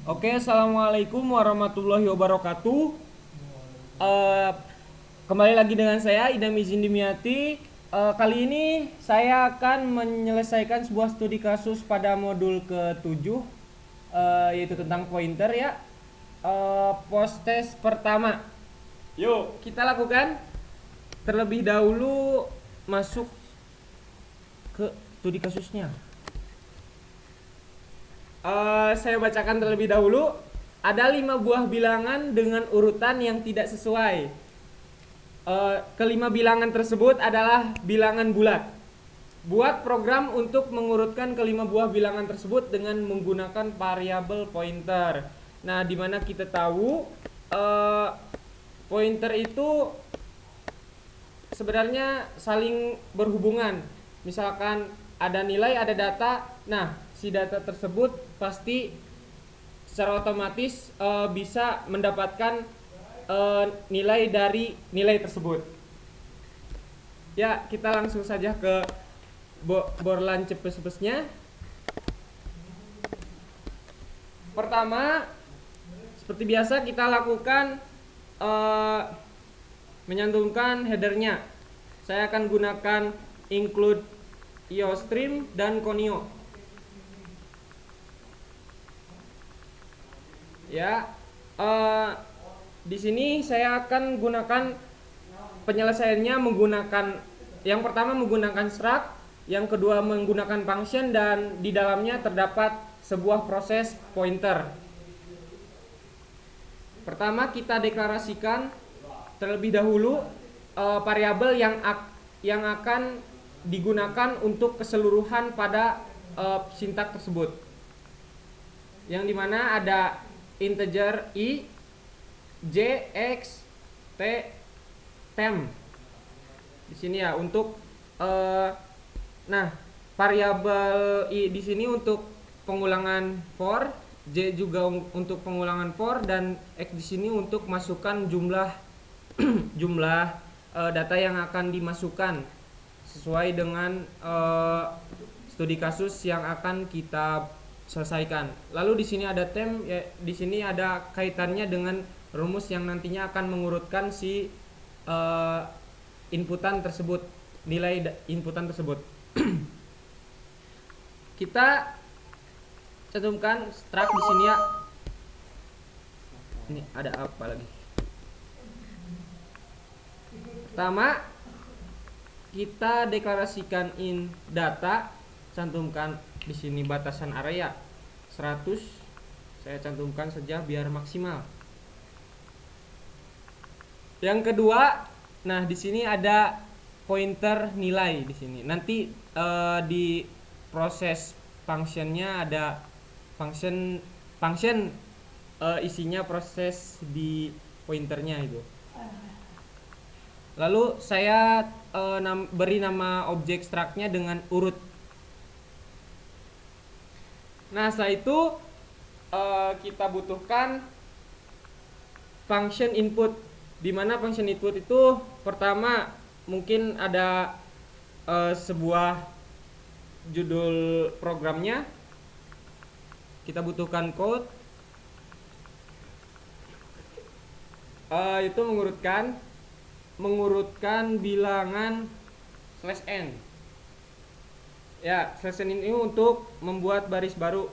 Oke, assalamualaikum warahmatullahi wabarakatuh. Eh, Kembali lagi dengan saya Idam Izin Dimiati. Kali ini saya akan menyelesaikan sebuah studi kasus pada modul ke-7, yaitu tentang pointer ya. Post test pertama. Yuk, kita lakukan. Terlebih dahulu masuk ke studi kasusnya. Saya bacakan terlebih dahulu. Ada 5 buah bilangan dengan urutan yang tidak sesuai. Kelima bilangan tersebut adalah bilangan bulat. Buat program untuk mengurutkan kelima buah bilangan tersebut dengan menggunakan variabel pointer. Nah, dimana kita tahu uh, pointer itu sebenarnya saling berhubungan. Misalkan ada nilai, ada data. Nah, si data tersebut pasti secara otomatis bisa mendapatkan nilai dari nilai tersebut. Ya, kita langsung saja ke borlan cepes-cepesnya. Pertama, seperti biasa kita lakukan menyantumkan headernya. Saya akan gunakan include iostream dan conio. Ya, di sini saya akan gunakan penyelesaiannya menggunakan yang pertama menggunakan struct, yang kedua menggunakan function, dan di dalamnya terdapat sebuah proses pointer. Pertama kita deklarasikan terlebih dahulu variabel yang akan digunakan untuk keseluruhan pada sintak tersebut. Yang dimana ada integer i, j, x, t, tem. Di sini ya untuk nah variabel i di sini untuk pengulangan for, j juga untuk pengulangan for, dan x di sini untuk masukkan jumlah jumlah data yang akan dimasukkan sesuai dengan studi kasus yang akan kita selesaikan. Lalu di sini ada tem, ya, di sini ada kaitannya dengan rumus yang nantinya akan mengurutkan si inputan tersebut, nilai inputan tersebut. Kita cantumkan struct di sini ya. Ini ada apa lagi? Pertama, kita deklarasikan in data, cantumkan di sini batasan area 100. Saya cantumkan saja biar maksimal. Yang kedua, nah di sini ada pointer nilai di sini. Nanti di proses functionnya ada function isinya proses di pointernya itu. Lalu saya beri nama objek struct-nya dengan urut. Nah setelah itu kita butuhkan function input, di mana function input itu pertama mungkin ada sebuah judul programnya, kita butuhkan code, itu mengurutkan bilangan /n. Ya, /n ini untuk membuat baris baru.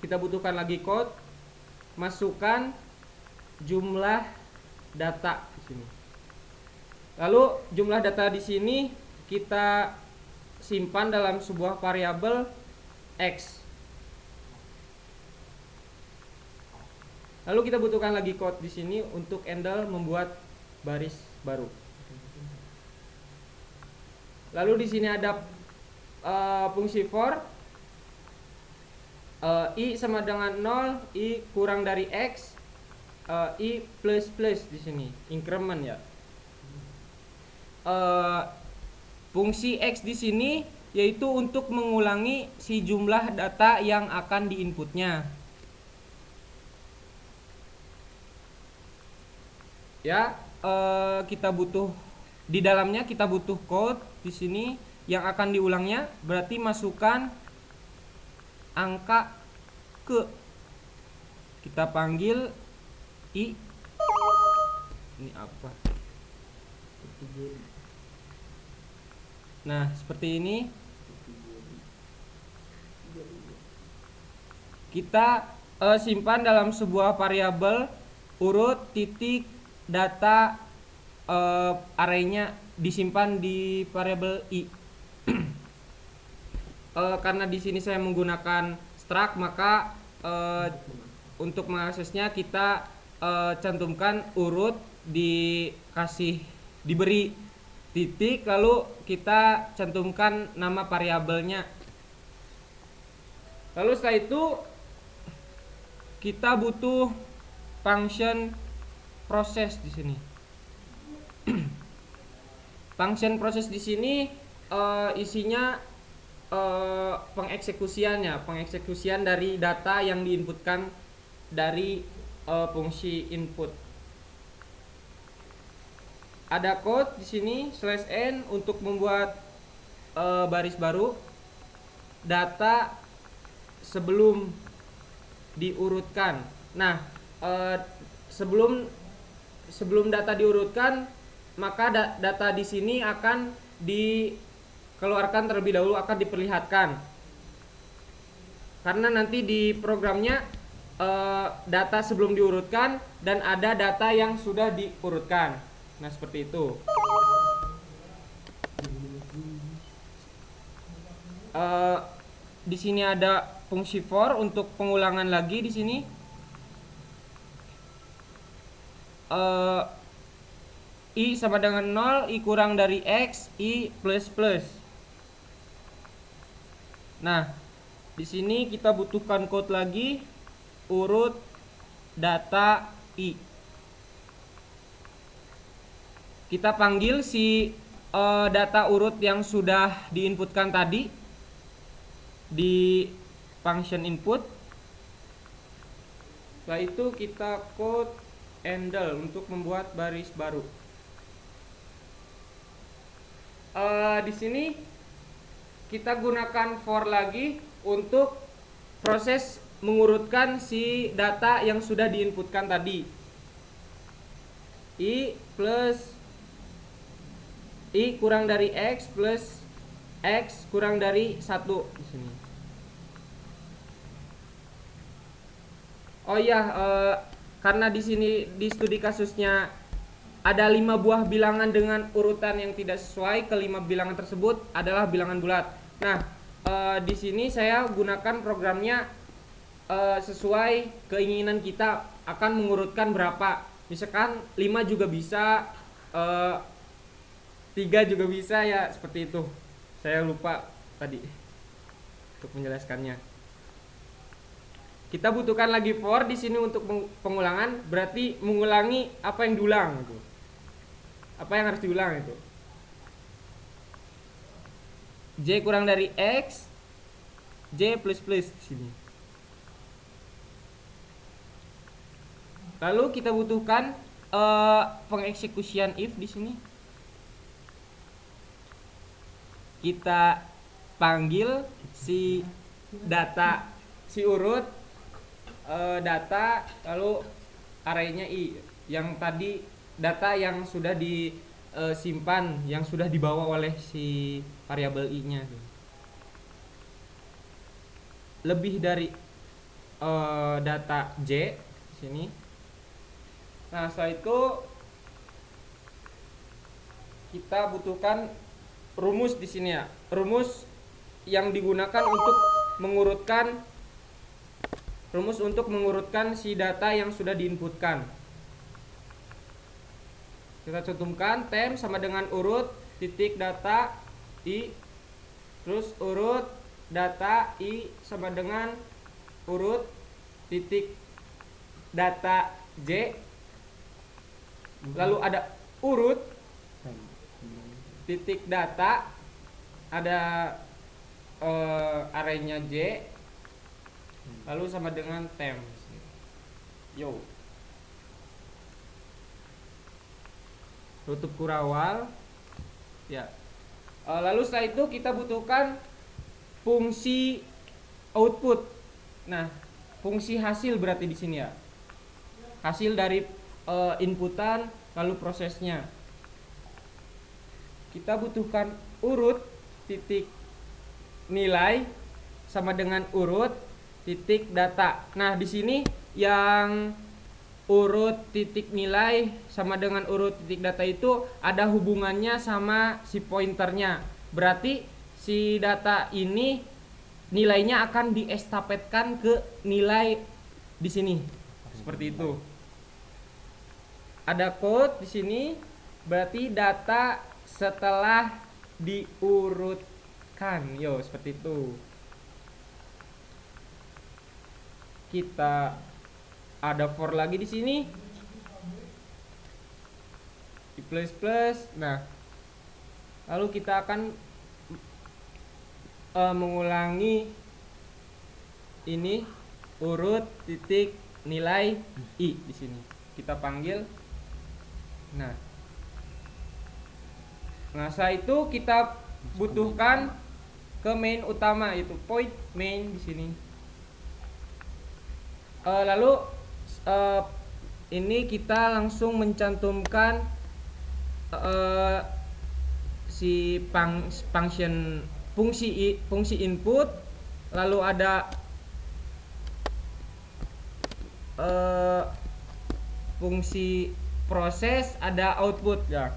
Kita butuhkan lagi code, masukkan jumlah data di sini. Lalu jumlah data di sini kita simpan dalam sebuah variabel x. Lalu kita butuhkan lagi code di sini untuk handle membuat baris baru. Lalu di sini ada fungsi for, i sama dengan 0, i kurang dari x, i plus plus di sini increment ya. Fungsi x di sini yaitu untuk mengulangi si jumlah data yang akan diinputnya. Ya, kita butuh di dalamnya kita butuh code di sini yang akan diulangnya, berarti masukkan angka ke Kita panggil I. Ini apa? Nah, seperti ini. Kita simpan dalam sebuah variabel urut titik data, arraynya disimpan di variabel I. Karena di sini saya menggunakan struct, maka untuk mengaksesnya kita cantumkan urut, diberi titik, lalu kita cantumkan nama variabelnya. Lalu setelah itu kita butuh function proses di sini. Function proses di sini isinya pengeksekusian dari data yang diinputkan dari fungsi input. Ada code di sini /n untuk membuat baris baru data sebelum diurutkan. Nah, sebelum data diurutkan, maka data di sini akan dikeluarkan terlebih dahulu, akan diperlihatkan. Karena nanti di programnya data sebelum diurutkan dan ada data yang sudah diurutkan. Nah, seperti itu. Di sini ada fungsi for untuk pengulangan lagi di sini. I sama dengan 0, I kurang dari X, I plus plus. Nah, di sini kita butuhkan code lagi urut data I. Kita panggil si data urut yang sudah diinputkan tadi di function input. Setelah itu kita code handle untuk membuat baris baru. Di sini kita gunakan for lagi untuk proses mengurutkan si data yang sudah diinputkan tadi. I plus I kurang dari X plus X kurang dari 1 di sini. Oh iya, karena di sini di studi kasusnya ada 5 buah bilangan dengan urutan yang tidak sesuai, kelima bilangan tersebut adalah bilangan bulat. Nah, di sini saya gunakan programnya sesuai keinginan kita akan mengurutkan berapa. Misalkan 5 juga bisa, 3 juga bisa, ya seperti itu. Saya lupa tadi untuk menjelaskannya. Kita butuhkan lagi for di sini untuk pengulangan, berarti mengulangi apa yang diulang itu. Apa yang harus diulang itu? J kurang dari X, J plus plus di sini. Lalu kita butuhkan pengeksekusian if di sini. Kita panggil si data, si urut data, lalu arraynya I, yang tadi data yang sudah disimpan, yang sudah dibawa oleh si variabel I-nya. Lebih dari data J di sini. Nah, setelah itu kita butuhkan rumus di sini ya. Rumus yang digunakan untuk mengurutkan si data yang sudah diinputkan. Kita cantumkan temp sama dengan urut titik data I, terus urut data I sama dengan urut titik data J, lalu ada urut titik data, ada arraynya J, lalu sama dengan temp. Yo, tutup kurawal ya. Lalu setelah itu kita butuhkan fungsi output. Nah, fungsi hasil berarti di sini ya. Hasil dari inputan lalu prosesnya. Kita butuhkan urut titik nilai sama dengan urut titik data. Nah, di sini yang urut titik nilai sama dengan urut titik data itu ada hubungannya sama si pointernya. Berarti si data ini nilainya akan diestafetkan ke nilai di sini. Seperti itu. Ada code di sini, berarti data setelah diurutkan. Yo, seperti itu. Kita ada for lagi di sini. Di plus. Nah, lalu kita akan mengulangi ini urut titik nilai i di sini. Kita panggil. Nah, setelah itu kita butuhkan ke main utama, itu point main di sini. Lalu ini kita langsung mencantumkan si fungsi input, lalu ada fungsi proses, ada output ya.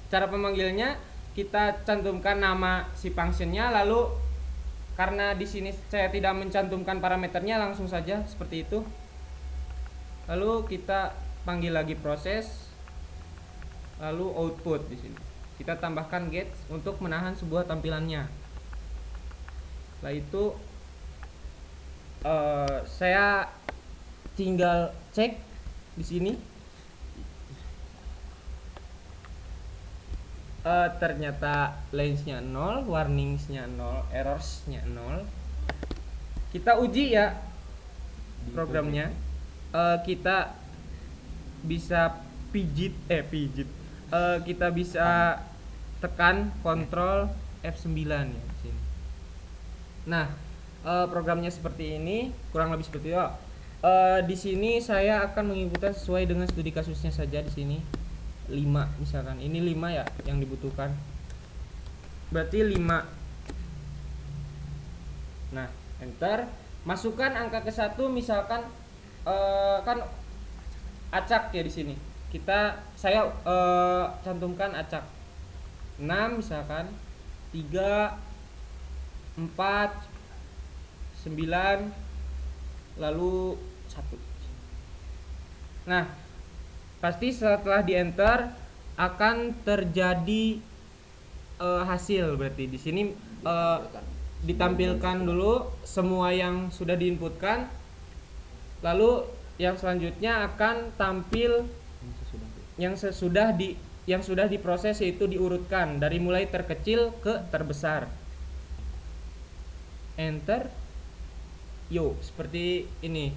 Cara pemanggilnya kita cantumkan nama si functionnya, lalu karena di sini saya tidak mencantumkan parameternya, langsung saja seperti itu. Lalu kita panggil lagi proses, lalu output di sini. Kita tambahkan get untuk menahan sebuah tampilannya. Setelah itu saya tinggal cek di sini. Ternyata lanes-nya 0, warnings-nya 0, errors-nya 0. Kita uji ya programnya. Kita bisa kita bisa tekan Ctrl F9 ya di sini. Nah, programnya seperti ini, kurang lebih seperti itu. Di sini saya akan menginputkan sesuai dengan studi kasusnya saja di sini. 5 misalkan, ini 5 ya yang dibutuhkan, berarti 5. Nah, enter, masukkan angka ke 1, misalkan kan acak ya di sini. Saya cantumkan acak 6 misalkan, 3 4 9 lalu 1. Nah, pasti setelah di enter akan terjadi hasil. Berarti di sini ditampilkan dulu semua yang sudah diinputkan, lalu yang selanjutnya akan tampil yang sudah diproses, yaitu diurutkan dari mulai terkecil ke terbesar. Enter. Yo, seperti ini.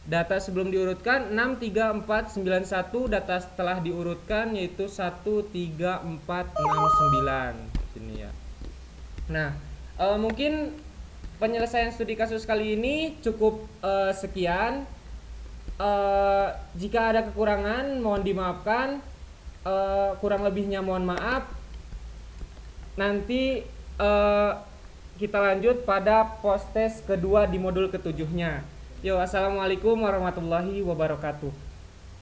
Data sebelum diurutkan 6, 3, 4, 9, 1. Data setelah diurutkan yaitu 1, 3, 4, 6, 9. Sini ya. Nah, mungkin penyelesaian studi kasus kali ini cukup sekian. Jika ada kekurangan mohon dimaafkan. Kurang lebihnya mohon maaf. Nanti kita lanjut pada post test kedua di modul ketujuhnya. Yo, assalamualaikum warahmatullahi wabarakatuh.